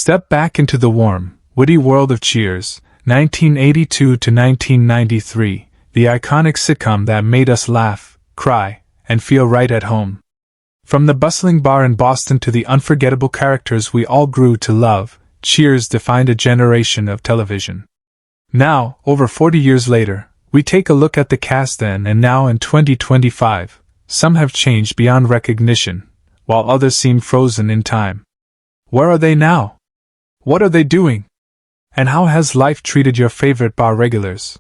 Step back into the warm, witty world of Cheers, 1982 to 1993, the iconic sitcom that made us laugh, cry, and feel right at home. From the bustling bar in Boston to the unforgettable characters we all grew to love, Cheers defined a generation of television. Now, over 40 years later, we take a look at the cast then and now in 2025. Some have changed beyond recognition, while others seem frozen in time. Where are they now? What are they doing? And how has life treated your favorite bar regulars?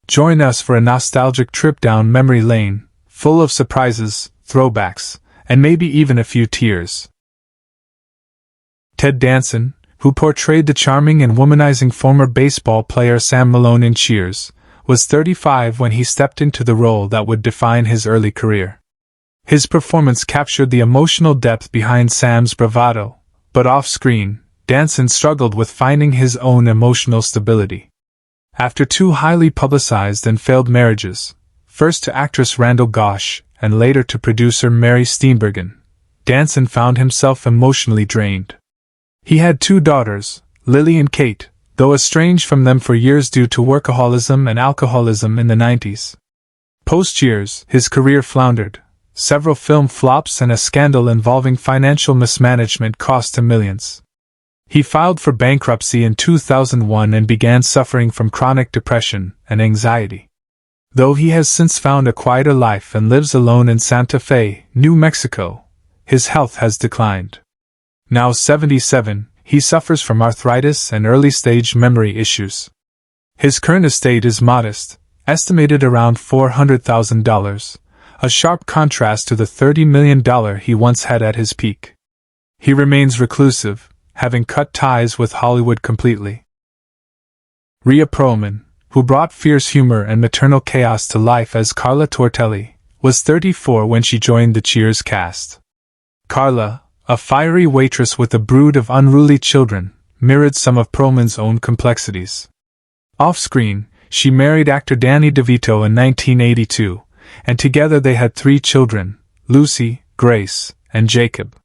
Join us for a nostalgic trip down memory lane, full of surprises, throwbacks, and maybe even a few tears. Ted Danson, who portrayed the charming and womanizing former baseball player Sam Malone in Cheers, was 35 when he stepped into the role that would define his early career. His performance captured the emotional depth behind Sam's bravado, but off-screen, Danson struggled with finding his own emotional stability. After two highly publicized and failed marriages, first to actress Randall Gosh and later to producer Mary Steenburgen, Danson found himself emotionally drained. He had two daughters, Lily and Kate, though estranged from them for years due to workaholism and alcoholism in the 90s. Post-Cheers, his career floundered. Several film flops and a scandal involving financial mismanagement cost him millions. He filed for bankruptcy in 2001 and began suffering from chronic depression and anxiety. Though he has since found a quieter life and lives alone in Santa Fe, New Mexico, his health has declined. Now 77, he suffers from arthritis and early-stage memory issues. His current estate is modest, estimated around $400,000, a sharp contrast to the $30 million he once had at his peak. He remains reclusive, having cut ties with Hollywood completely. Rhea Perlman, who brought fierce humor and maternal chaos to life as Carla Tortelli, was 34 when she joined the Cheers cast. Carla, a fiery waitress with a brood of unruly children, mirrored some of Perlman's own complexities. Off-screen, she married actor Danny DeVito in 1982, and together they had 3 children, Lucy, Grace, and Jacob.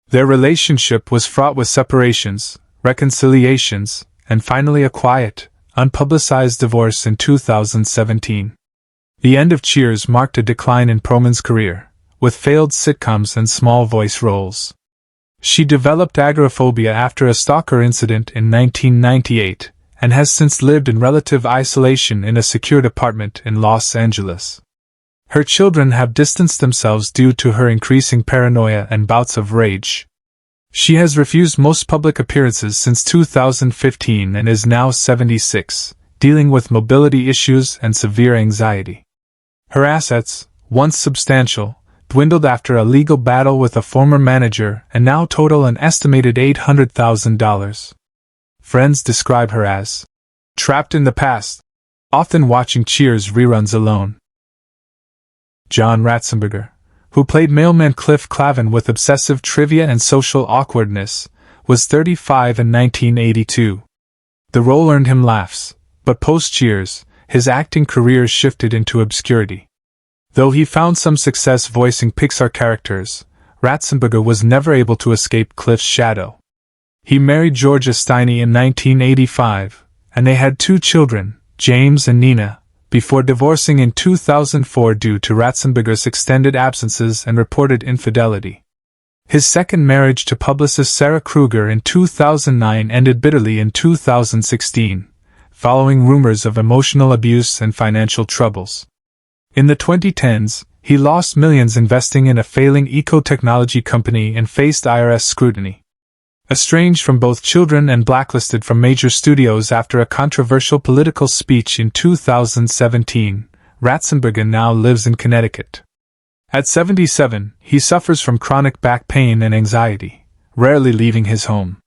Their relationship was fraught with separations, reconciliations, and finally a quiet, unpublicized divorce in 2017. The end of Cheers marked a decline in Perlman's career, with failed sitcoms and small voice roles. She developed agoraphobia after a stalker incident in 1998, and has since lived in relative isolation in a secured apartment in Los Angeles. Her children have distanced themselves due to her increasing paranoia and bouts of rage. She has refused most public appearances since 2015 and is now 76, dealing with mobility issues and severe anxiety. Her assets, once substantial, dwindled after a legal battle with a former manager and now total an estimated $800,000. Friends describe her as trapped in the past, often watching Cheers reruns alone. John Ratzenberger, who played mailman Cliff Clavin with obsessive trivia and social awkwardness, was 35 in 1982. The role earned him laughs, but post-Cheers, his acting career shifted into obscurity. Though he found some success voicing Pixar characters, Ratzenberger was never able to escape Cliff's shadow. He married Georgia Steiny in 1985, and they had 2 children, James and Nina, before divorcing in 2004 due to Ratzenberger's extended absences and reported infidelity. His second marriage to publicist Sarah Kruger in 2009 ended bitterly in 2016, following rumors of emotional abuse and financial troubles. In the 2010s, he lost millions investing in a failing eco-technology company and faced IRS scrutiny. Estranged from both children and blacklisted from major studios after a controversial political speech in 2017, Ratzenberger now lives in Connecticut. At 77, he suffers from chronic back pain and anxiety, rarely leaving his home.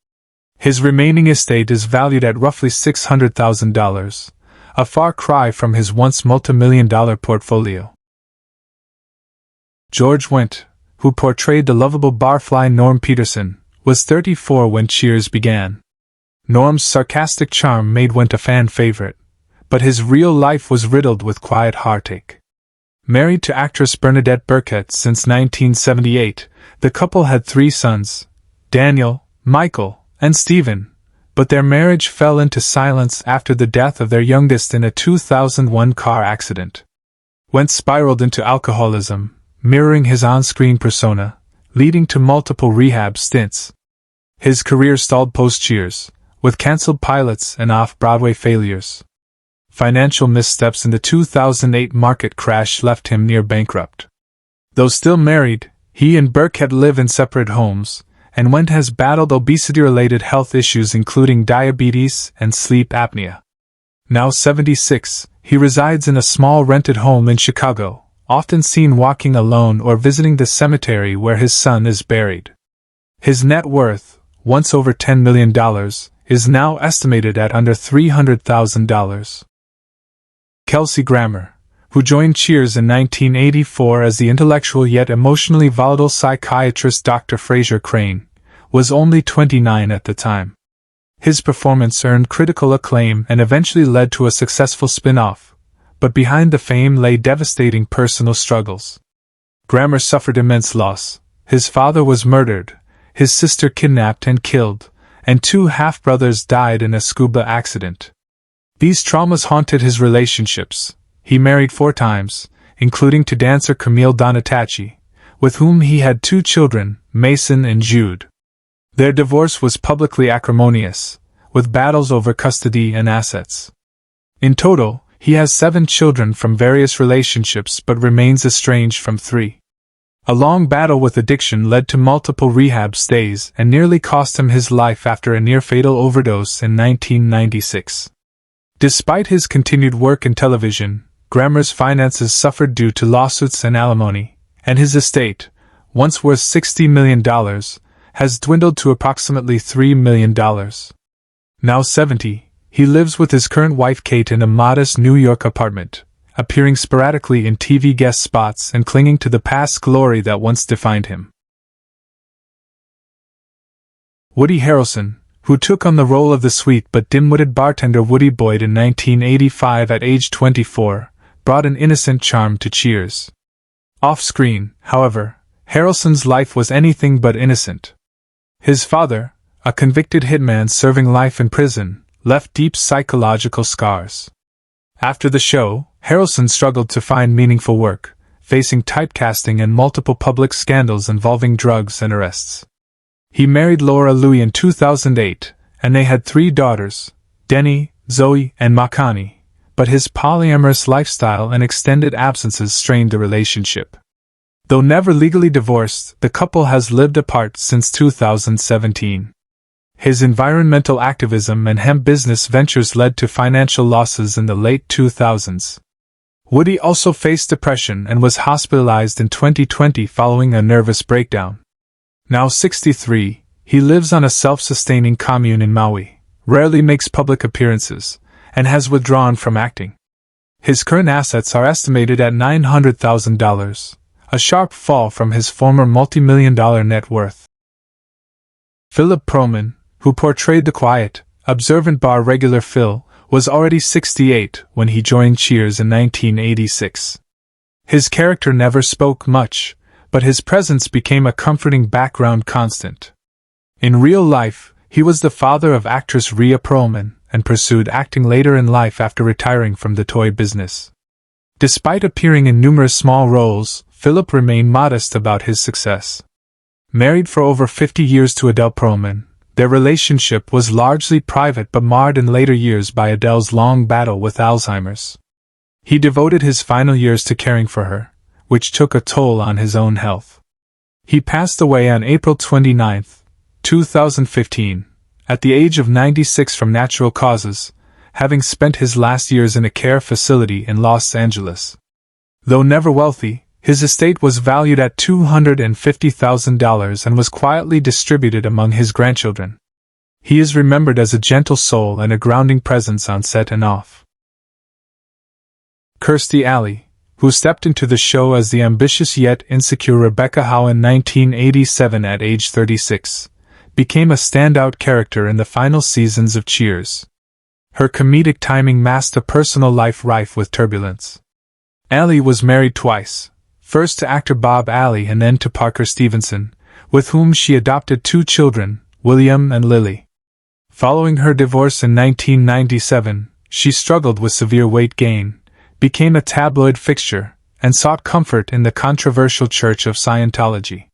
His remaining estate is valued at roughly $600,000, a far cry from his once multi-million-dollar portfolio. George Wendt, who portrayed the lovable barfly Norm Peterson, was 34 when Cheers began. Norm's sarcastic charm made Wendt a fan favorite, but his real life was riddled with quiet heartache. Married to actress Bernadette Burkett since 1978, the couple had 3 sons, Daniel, Michael, and Stephen, but their marriage fell into silence after the death of their youngest in a 2001 car accident. Wentz spiraled into alcoholism, mirroring his on-screen persona, leading to multiple rehab stints. His career stalled post-Cheers, with cancelled pilots and off-Broadway failures. Financial missteps in the 2008 market crash left him near bankrupt. Though still married, he and Burkett live in separate homes, and Wentz has battled obesity-related health issues including diabetes and sleep apnea. Now 76, he resides in a small rented home in Chicago, often seen walking alone or visiting the cemetery where his son is buried. His net worth, once over $10 million, is now estimated at under $300,000. Kelsey Grammer, who joined Cheers in 1984 as the intellectual yet emotionally volatile psychiatrist Dr. Fraser Crane, was only 29 at the time. His performance earned critical acclaim and eventually led to a successful spin-off, but behind the fame lay devastating personal struggles. Grammer suffered immense loss. His father was murdered, his sister kidnapped and killed, and 2 half-brothers died in a scuba accident. These traumas haunted his relationships. He married 4 times, including to dancer Camille Donatacci, with whom he had 2 children, Mason and Jude. Their divorce was publicly acrimonious, with battles over custody and assets. In total, he has 7 children from various relationships but remains estranged from 3. A long battle with addiction led to multiple rehab stays and nearly cost him his life after a near-fatal overdose in 1996. Despite his continued work in television, Grammer's finances suffered due to lawsuits and alimony, and his estate, once worth $60 million, has dwindled to approximately $3 million. Now 70, he lives with his current wife Kate in a modest New York apartment, appearing sporadically in TV guest spots and clinging to the past glory that once defined him. Woody Harrelson, who took on the role of the sweet but dim-witted bartender Woody Boyd in 1985 at age 24, brought an innocent charm to Cheers. Off-screen, however, Harrelson's life was anything but innocent. His father, a convicted hitman serving life in prison, left deep psychological scars. After the show, Harrelson struggled to find meaningful work, facing typecasting and multiple public scandals involving drugs and arrests. He married Laura Louie in 2008, and they had 3 daughters, Denny, Zoe, and Makani, but his polyamorous lifestyle and extended absences strained the relationship. Though never legally divorced, the couple has lived apart since 2017. His environmental activism and hemp business ventures led to financial losses in the late 2000s. Woody also faced depression and was hospitalized in 2020 following a nervous breakdown. Now 63, he lives on a self-sustaining commune in Maui, rarely makes public appearances, and has withdrawn from acting. His current assets are estimated at $900,000, a sharp fall from his former multi-million-dollar net worth. Philip Pullman, who portrayed the quiet, observant bar regular Phil, was already 68 when he joined Cheers in 1986. His character never spoke much, but his presence became a comforting background constant. In real life, he was the father of actress Rhea Perlman and pursued acting later in life after retiring from the toy business. Despite appearing in numerous small roles, Philip remained modest about his success. Married for over 50 years to Adele Perlman, their relationship was largely private but marred in later years by Adele's long battle with Alzheimer's. He devoted his final years to caring for her, which took a toll on his own health. He passed away on April 29, 2015, at the age of 96 from natural causes, having spent his last years in a care facility in Los Angeles. Though never wealthy, his estate was valued at $250,000 and was quietly distributed among his grandchildren. He is remembered as a gentle soul and a grounding presence on set and off. Kirstie Alley, who stepped into the show as the ambitious yet insecure Rebecca Howe in 1987 at age 36, became a standout character in the final seasons of Cheers. Her comedic timing masked a personal life rife with turbulence. Alley was married twice, first to actor Bob Alley and then to Parker Stevenson, with whom she adopted 2 children, William and Lily. Following her divorce in 1997, she struggled with severe weight gain, became a tabloid fixture, and sought comfort in the controversial Church of Scientology.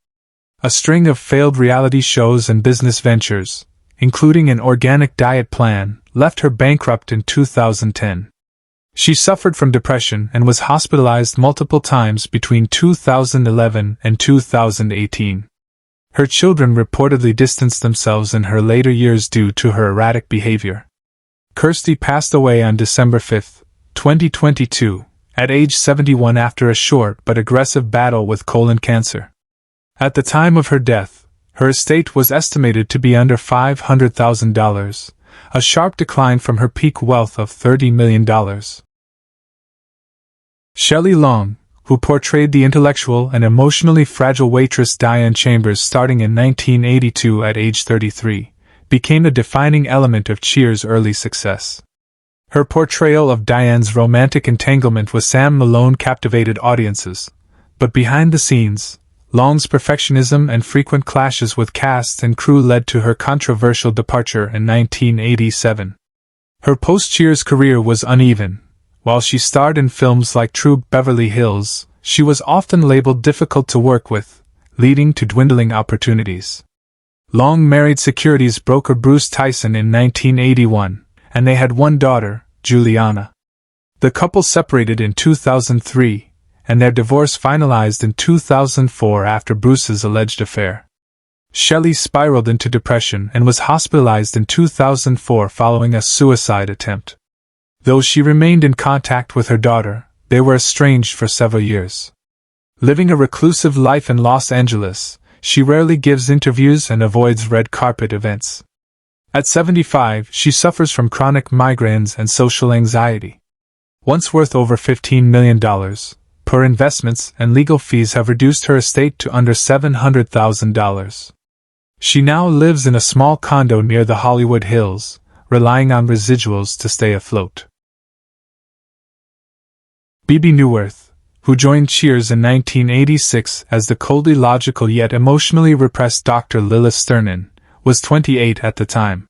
A string of failed reality shows and business ventures, including an organic diet plan, left her bankrupt in 2010. She suffered from depression and was hospitalized multiple times between 2011 and 2018. Her children reportedly distanced themselves in her later years due to her erratic behavior. Kirsty passed away on December 5, 2022, at age 71 after a short but aggressive battle with colon cancer. At the time of her death, her estate was estimated to be under $500,000, a sharp decline from her peak wealth of $30 million. Shelley Long, who portrayed the intellectual and emotionally fragile waitress Diane Chambers starting in 1982 at age 33, became a defining element of Cheers' early success. Her portrayal of Diane's romantic entanglement with Sam Malone captivated audiences, but behind the scenes, Long's perfectionism and frequent clashes with cast and crew led to her controversial departure in 1987. Her post-Cheers career was uneven. While she starred in films like True Beverly Hills, she was often labeled difficult to work with, leading to dwindling opportunities. Long married securities broker Bruce Tyson in 1981, and they had one daughter, Juliana. The couple separated in 2003, and their divorce finalized in 2004 after Bruce's alleged affair. Shelley spiraled into depression and was hospitalized in 2004 following a suicide attempt. Though she remained in contact with her daughter, they were estranged for several years. Living a reclusive life in Los Angeles, she rarely gives interviews and avoids red carpet events. At 75, she suffers from chronic migraines and social anxiety. Once worth over $15 million, her investments and legal fees have reduced her estate to under $700,000. She now lives in a small condo near the Hollywood Hills, relying on residuals to stay afloat. Bebe Neuwirth, who joined Cheers in 1986 as the coldly logical yet emotionally repressed Dr. Lilith Sternin, was 28 at the time.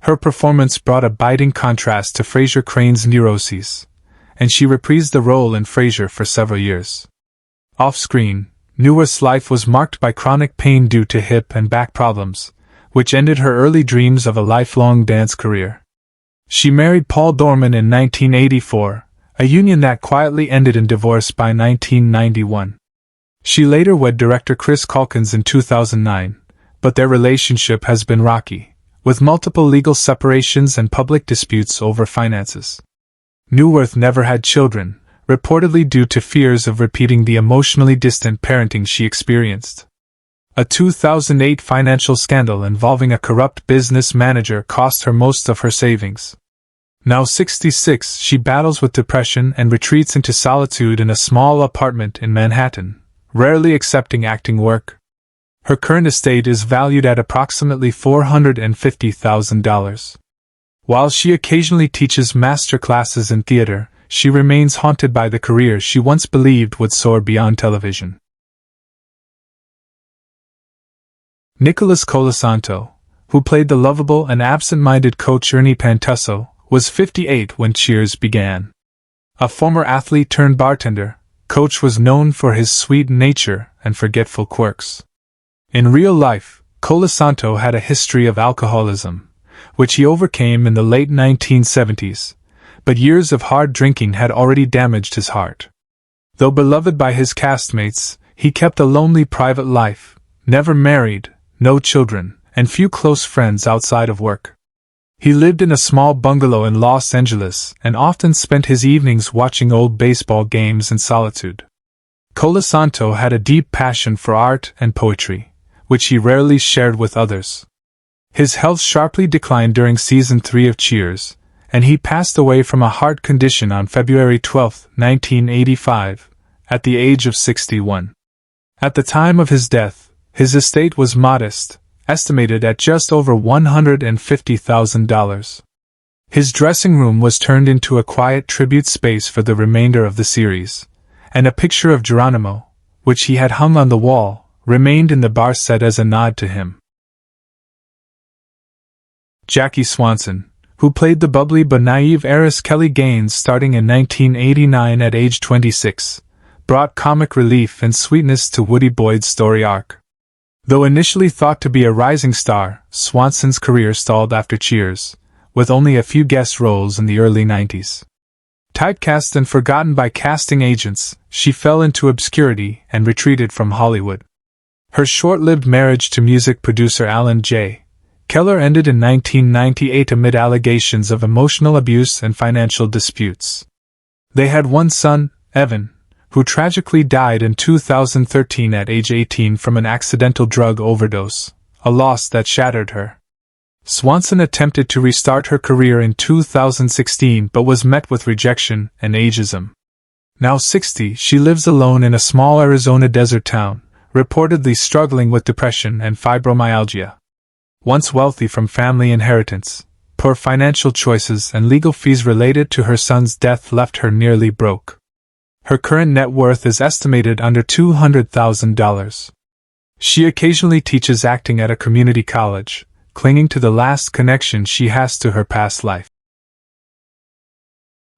Her performance brought a biting contrast to Frasier Crane's neuroses, and she reprised the role in Frasier for several years. Off-screen, Neuwirth's life was marked by chronic pain due to hip and back problems, which ended her early dreams of a lifelong dance career. She married Paul Dorman in 1984, a union that quietly ended in divorce by 1991. She later wed director Chris Calkins in 2009, but their relationship has been rocky, with multiple legal separations and public disputes over finances. Neuwirth never had children, reportedly due to fears of repeating the emotionally distant parenting she experienced. A 2008 financial scandal involving a corrupt business manager cost her most of her savings. Now 66, she battles with depression and retreats into solitude in a small apartment in Manhattan, rarely accepting acting work. Her current estate is valued at approximately $450,000. While she occasionally teaches master classes in theater, she remains haunted by the career she once believed would soar beyond television. Nicholas Colasanto, who played the lovable and absent-minded coach Ernie Pantusso, was 58 when Cheers began. A former athlete turned bartender, Coach was known for his sweet nature and forgetful quirks. In real life, Colasanto had a history of alcoholism, which he overcame in the late 1970s, but years of hard drinking had already damaged his heart. Though beloved by his castmates, he kept a lonely private life, never married, no children, and few close friends outside of work. He lived in a small bungalow in Los Angeles and often spent his evenings watching old baseball games in solitude. Colasanto had a deep passion for art and poetry, which he rarely shared with others. His health sharply declined during season 3 of Cheers, and he passed away from a heart condition on February 12, 1985, at the age of 61. At the time of his death, his estate was modest, estimated at just over $150,000. His dressing room was turned into a quiet tribute space for the remainder of the series, and a picture of Geronimo, which he had hung on the wall, remained in the bar set as a nod to him. Jackie Swanson, who played the bubbly but naive heiress Kelly Gaines starting in 1989 at age 26, brought comic relief and sweetness to Woody Boyd's story arc. Though initially thought to be a rising star, Swanson's career stalled after Cheers, with only a few guest roles in the early 90s. Typecast and forgotten by casting agents, she fell into obscurity and retreated from Hollywood. Her short-lived marriage to music producer Alan J. Keller ended in 1998 amid allegations of emotional abuse and financial disputes. They had one son, Evan, who tragically died in 2013 at age 18 from an accidental drug overdose, a loss that shattered her. Swanson attempted to restart her career in 2016 but was met with rejection and ageism. Now 60, she lives alone in a small Arizona desert town, reportedly struggling with depression and fibromyalgia. Once wealthy from family inheritance, poor financial choices and legal fees related to her son's death left her nearly broke. Her current net worth is estimated under $200,000. She occasionally teaches acting at a community college, clinging to the last connection she has to her past life.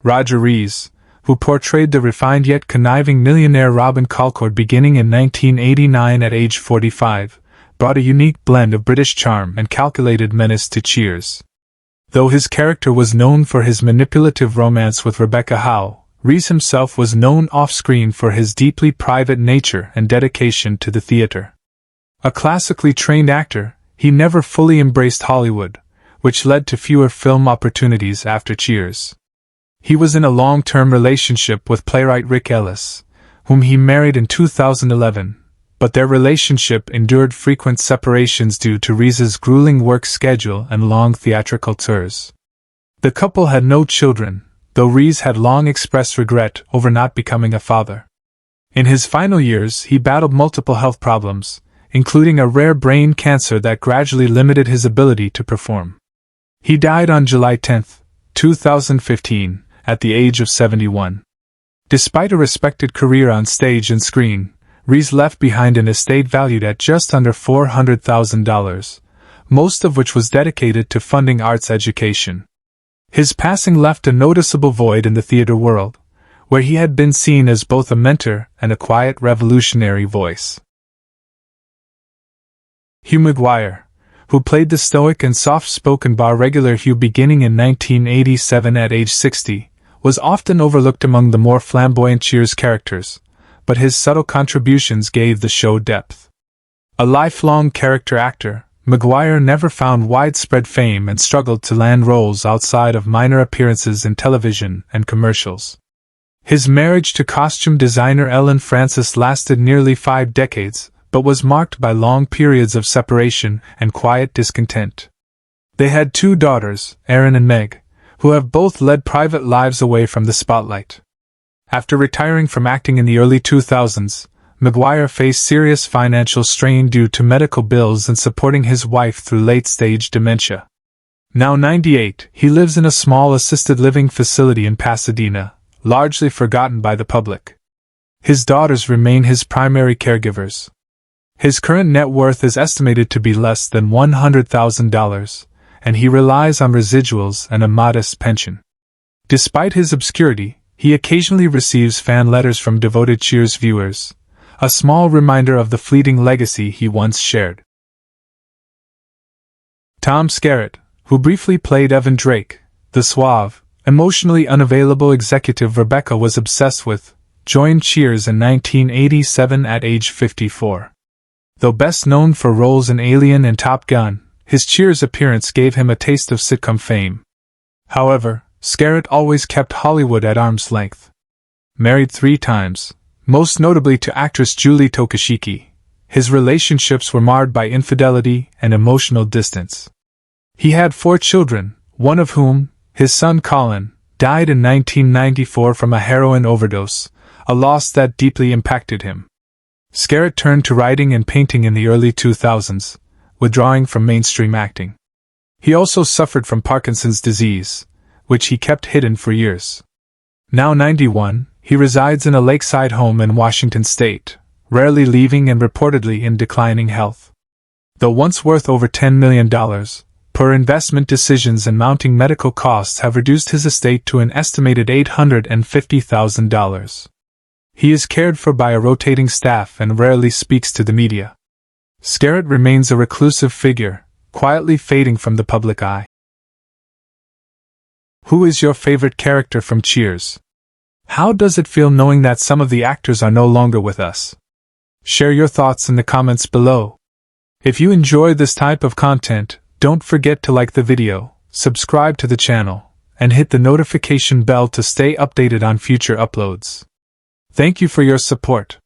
Roger Rees, who portrayed the refined yet conniving millionaire Robin Colcord beginning in 1989 at age 45, brought a unique blend of British charm and calculated menace to Cheers. Though his character was known for his manipulative romance with Rebecca Howe, Rees himself was known off-screen for his deeply private nature and dedication to the theater. A classically trained actor, he never fully embraced Hollywood, which led to fewer film opportunities after Cheers. He was in a long-term relationship with playwright Rick Ellis, whom he married in 2011, but their relationship endured frequent separations due to Rees's grueling work schedule and long theatrical tours. The couple had no children, though Rees had long expressed regret over not becoming a father. In his final years, he battled multiple health problems, including a rare brain cancer that gradually limited his ability to perform. He died on July 10, 2015, at the age of 71. Despite a respected career on stage and screen, Rees left behind an estate valued at just under $400,000, most of which was dedicated to funding arts education. His passing left a noticeable void in the theater world, where he had been seen as both a mentor and a quiet revolutionary voice. Hugh McGuire, who played the stoic and soft-spoken bar regular Hugh beginning in 1987 at age 60, was often overlooked among the more flamboyant Cheers characters, but his subtle contributions gave the show depth. A lifelong character actor, McGuire never found widespread fame and struggled to land roles outside of minor appearances in television and commercials. His marriage to costume designer Ellen Francis lasted nearly 5 decades, but was marked by long periods of separation and quiet discontent. They had 2 daughters, Erin and Meg, who have both led private lives away from the spotlight. After retiring from acting in the early 2000s, McGuire faced serious financial strain due to medical bills and supporting his wife through late-stage dementia. Now 98, he lives in a small assisted living facility in Pasadena, largely forgotten by the public. His daughters remain his primary caregivers. His current net worth is estimated to be less than $100,000, and he relies on residuals and a modest pension. Despite his obscurity, he occasionally receives fan letters from devoted Cheers viewers, a small reminder of the fleeting legacy he once shared. Tom Skerritt, who briefly played Evan Drake, the suave, emotionally unavailable executive Rebecca was obsessed with, joined Cheers in 1987 at age 54. Though best known for roles in Alien and Top Gun, his Cheers appearance gave him a taste of sitcom fame. However, Skerritt always kept Hollywood at arm's length. Married 3 times, most notably to actress Julie Tokashiki, his relationships were marred by infidelity and emotional distance. He had 4 children, one of whom, his son Colin, died in 1994 from a heroin overdose, a loss that deeply impacted him. Skerritt turned to writing and painting in the early 2000s, withdrawing from mainstream acting. He also suffered from Parkinson's disease, which he kept hidden for years. Now 91, he resides in a lakeside home in Washington state, rarely leaving and reportedly in declining health. Though once worth over $10 million, Poor investment decisions and mounting medical costs have reduced his estate to an estimated $850,000. He is cared for by a rotating staff and rarely speaks to the media. Scarrett remains a reclusive figure, quietly fading from the public eye. Who is your favorite character from Cheers? How does it feel knowing that some of the actors are no longer with us? Share your thoughts in the comments below. If you enjoy this type of content, don't forget to like the video, subscribe to the channel, and hit the notification bell to stay updated on future uploads. Thank you for your support.